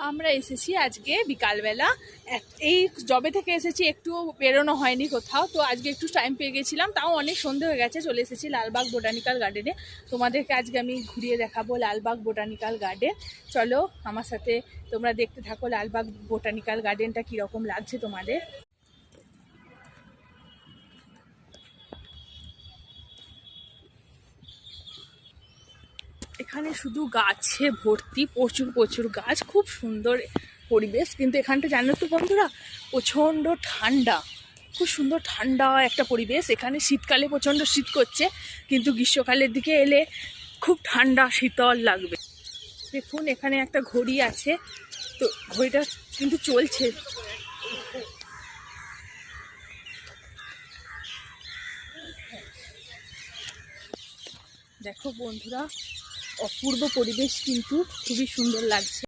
আমরা এসেছি আজকে বিকালবেলা। এই জবে থেকে এসেছি, একটু বেরোনো হয়নি কোথাও, তো আজকে একটু টাইম পেয়ে গেছিলাম, তাও অনেক সন্ধে হয়ে গেছে। চলে এসেছি লালবাগ বোটানিক্যাল গার্ডেনে। তোমাদেরকে আজকে আমি ঘুরিয়ে দেখাবো লালবাগ বোটানিক্যাল গার্ডেন। চলো আমার সাথে তোমরা দেখতে থাকো লালবাগ বোটানিক্যাল গার্ডেনটা কীরকম লাগছে তোমাদের। এখানে শুধু গাছে ভর্তি, প্রচুর প্রচুর গাছ, খুব সুন্দর পরিবেশ। কিন্তু এখানটা জানো তো বন্ধুরা, প্রচণ্ড ঠান্ডা, খুব সুন্দর ঠান্ডা একটা পরিবেশ। এখানে শীতকালে প্রচণ্ড শীত করছে, কিন্তু গ্রীষ্মকালের দিকে এলে খুব ঠান্ডা শীতল লাগবে। দেখুন এখানে একটা ঘড়ি আছে, তো ঘড়িটা কিন্তু চলছে। দেখো বন্ধুরা, অপূর্ব পরিবেশ, কিন্তু খুবই সুন্দর লাগছে।